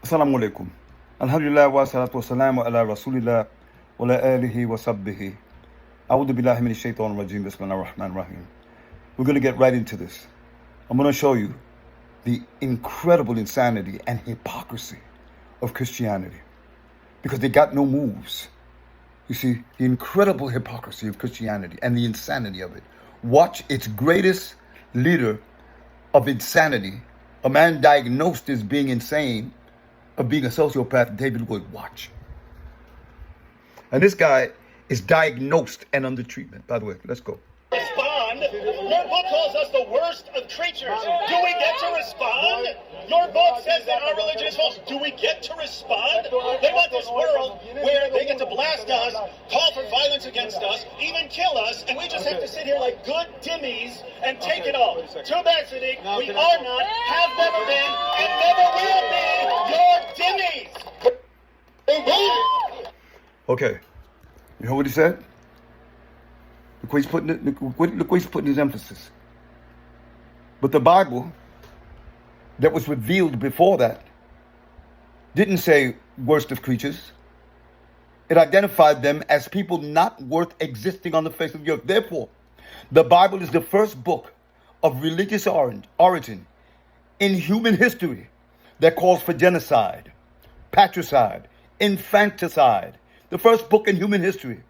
Assalamu alaikum. Alhamdulillah wa salatu wa salamu ala rasulillah wa la alihi wa sabbihi. A'udhu billahi minash shaitanir rajim. Bismillahir rahmanir rahim. We're going to get right into this. I'm going to show you the incredible insanity and hypocrisy of Christianity, because they got no moves. You see, the incredible hypocrisy of Christianity and the insanity of it. Watch its greatest leader of insanity, a man diagnosed as being insane, of being a sociopath, David Wood. Watch. And this guy is diagnosed and under treatment. By the way, let's go. Respond. Your book calls us the worst of creatures. Do we get to respond? Your book says that our religion is false. Do we get to respond? They want this world where they get to blast us, call for violence against us, even kill us, and we just have to sit here like good dimmies and take it all. Too bad, Sadik. We are not, have never been, and never will be your dimmies. Okay. You heard what he said? Look where he's putting his emphasis. But the Bible that was revealed before that didn't say worst of creatures. It identified them as people not worth existing on the face of the earth. Therefore, the Bible is the first book of religious origin in human history that calls for genocide, patricide, infanticide. The first book in human history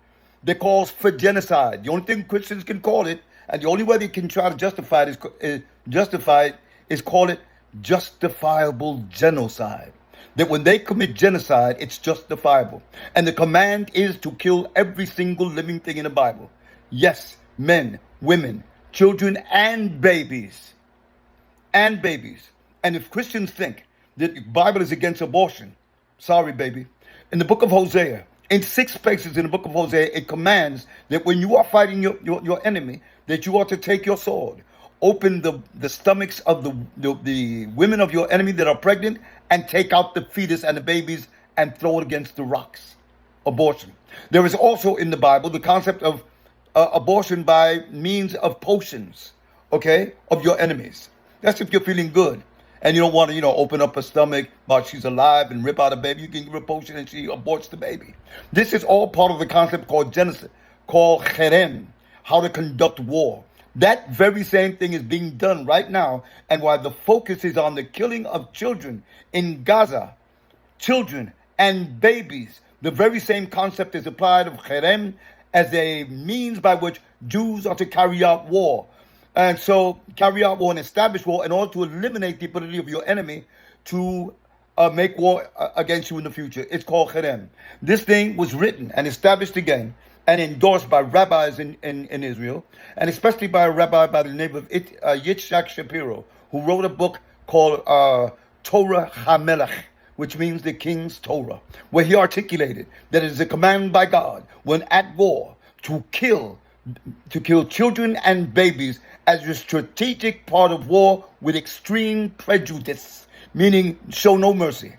that calls for genocide. The only thing Christians can call it, and the only way they can try to justify it is call it justifiable genocide. That when they commit genocide, it's justifiable. And the command is to kill every single living thing in the Bible. Yes, men, women, children, and babies. And babies. And if Christians think that the Bible is against abortion, sorry, baby. In the book of Hosea, in 6 places in the book of Hosea, it commands that when you are fighting your enemy, that you ought to take your sword, open the stomachs of the women of your enemy that are pregnant, and take out the fetus and the babies and throw it against the rocks. Abortion. There is also in the Bible the concept of abortion by means of potions, okay, of your enemies. That's if you're feeling good and you don't want to, open up her stomach while she's alive and rip out a baby. You can give her a potion and she aborts the baby. This is all part of the concept called genocide, called cherem, how to conduct war. That very same thing is being done right now, and while the focus is on the killing of children in Gaza, children and babies, the very same concept is applied of cherem as a means by which Jews are to carry out war. And so carry out war and establish war in order to eliminate the ability of your enemy to make war against you in the future. It's called cherem. This thing was written and established again and endorsed by rabbis in Israel, and especially by a rabbi by the name of Yitzhak Shapiro, who wrote a book called Torah HaMelech, which means the King's Torah, where he articulated that it is a command by God when at war to kill children and babies as a strategic part of war with extreme prejudice, meaning show no mercy.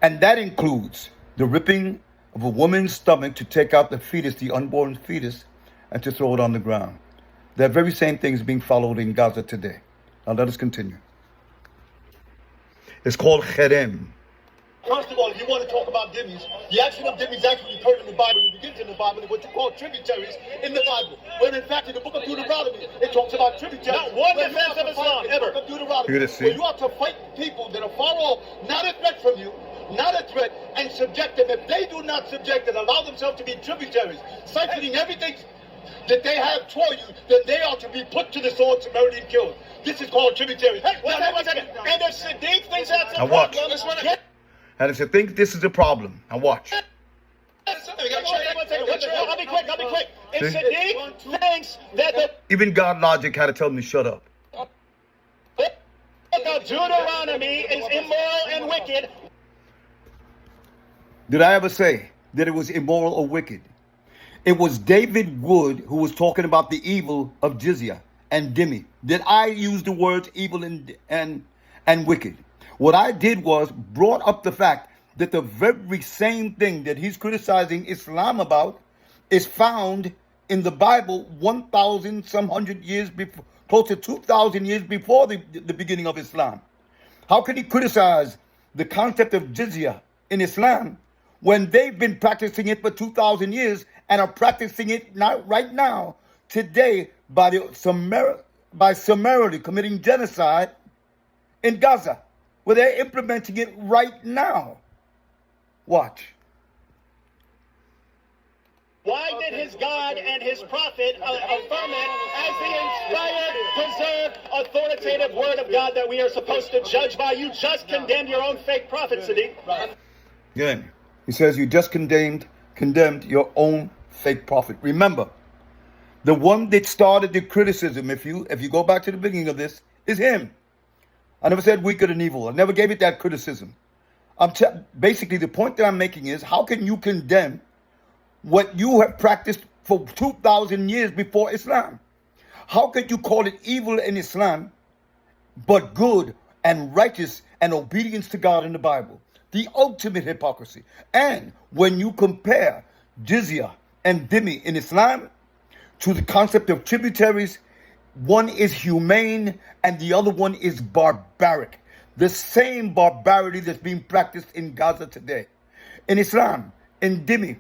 And that includes the ripping of a woman's stomach to take out the fetus, the unborn fetus, and to throw it on the ground. That very same thing is being followed in Gaza today. Now let us continue. It's called cherem. First of all, if you want to talk about dhimmis, the action of dhimmis actually occurred in the Bible. It begins in the Bible, what you call tributaries in the Bible. When in fact, in the book of Deuteronomy, it talks about tributaries. Not one defense of Islam, ever. Here to see. Where you are to fight people that are far off, not a threat from you, not a threat, and subject them. If they do not subject and allow themselves to be tributaries, siphoning everything that they have toward you, then they are to be put to the sword, summarily and killed. This is called tributaries. Hey, one second. And if Sadik thinks that's a Now watch. problem, And if you think this is a problem, now watch. I'll be quick. If Sadik thinks that the Even God logic had to tell me to shut up. book of Deuteronomy is immoral and wicked, Did I ever say that it was immoral or wicked? It was David Wood who was talking about the evil of jizya and dhimmi. Did I use the words evil and wicked? What I did was brought up the fact that the very same thing that he's criticizing Islam about is found in the Bible 1,000 some hundred years before, close to 2,000 years before the beginning of Islam. How can he criticize the concept of jizya in Islam when they've been practicing it for 2,000 years and are practicing it right now, today, by summarily committing genocide in Gaza, where they're implementing it right now. Watch. Why did his God and his prophet affirm it as the inspired, preserved, authoritative word of God that we are supposed to judge by? You just condemned your own fake prophet, Sadik. Again, he says you just condemned your own fake prophet. Remember, the one that started the criticism, if you go back to the beginning of this, is him. I never said wicked and evil. I never gave it that criticism. Basically, the point that I'm making is, how can you condemn what you have practiced for 2,000 years before Islam? How could you call it evil in Islam, but good and righteous and obedience to God in the Bible? The ultimate hypocrisy. And when you compare jizya and dhimmi in Islam to the concept of tributaries, one is humane and the other one is barbaric. The same barbarity that's being practiced in Gaza today. In Islam, in dhimmi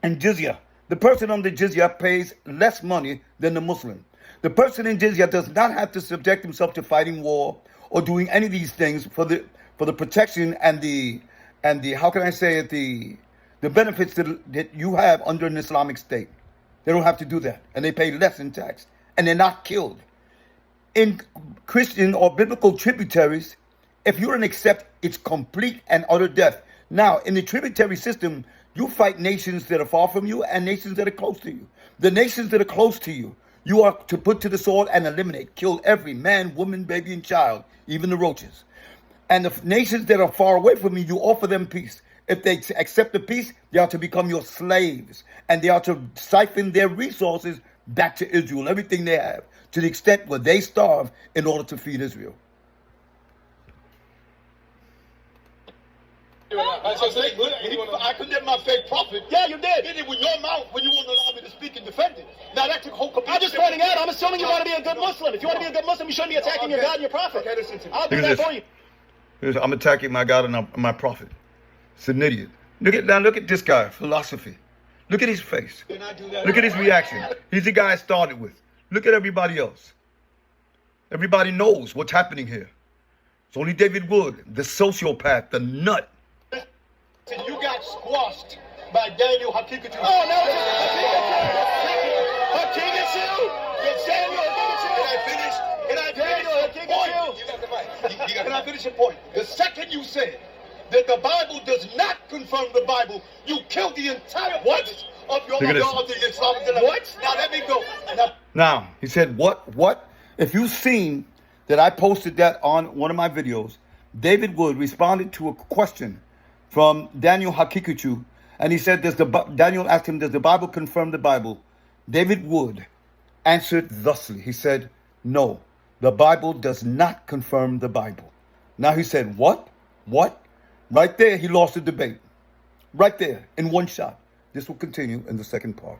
and jizya, the person on the jizya pays less money than the Muslim. The person in jizya does not have to subject himself to fighting war or doing any of these things for the protection and the how can I say it, the benefits that you have under an Islamic state. They don't have to do that, and they pay less in tax, and they're not killed. In Christian or biblical tributaries, if you don't accept, it's complete and utter death. Now, in the tributary system, you fight nations that are far from you and nations that are close to you. The nations that are close to you, you are to put to the sword and eliminate, kill every man, woman, baby, and child, even the roaches. And the nations that are far away from you, you offer them peace. If they accept the peace, they are to become your slaves. And they are to siphon their resources back to Israel, everything they have, to the extent where they starve in order to feed Israel. I condemn my fake prophet. Yeah, you did. Did it with your mouth when you wouldn't allow me to speak and defend it. Now that's a whole complete. I'm just pointing out. I'm assuming you want to be a good Muslim. If you want to be a good Muslim, you shouldn't be attacking your God and your prophet. Okay, listen to me. I'll do Look at that this. for you. I'm attacking my God and my prophet. It's an idiot. Look at this guy, philosophy. Look at his face. Can I do that? Look at his reaction. He's the guy I started with. Look at everybody else. Everybody knows what's happening here. It's only David Wood, the sociopath, the nut. You got squashed by Daniel Hypocrisy. Oh, no, Hypocrisy? Daniel Hypocrisy? Can I finish the point? You got the mic. Can I finish your point? The second you said that the Bible does not confirm the Bible, you killed the entire point of your Look at this. of the Islamic dilemma. What? Now let me go. Now, he said, what? If you've seen that I posted that on one of my videos, David Wood responded to a question from Daniel Hypocrisy, and he said, Daniel asked him, does the Bible confirm the Bible? David Wood answered thusly. He said, no, the Bible does not confirm the Bible. Now he said, what? Right there, he lost the debate. Right there, in one shot. This will continue in the second part.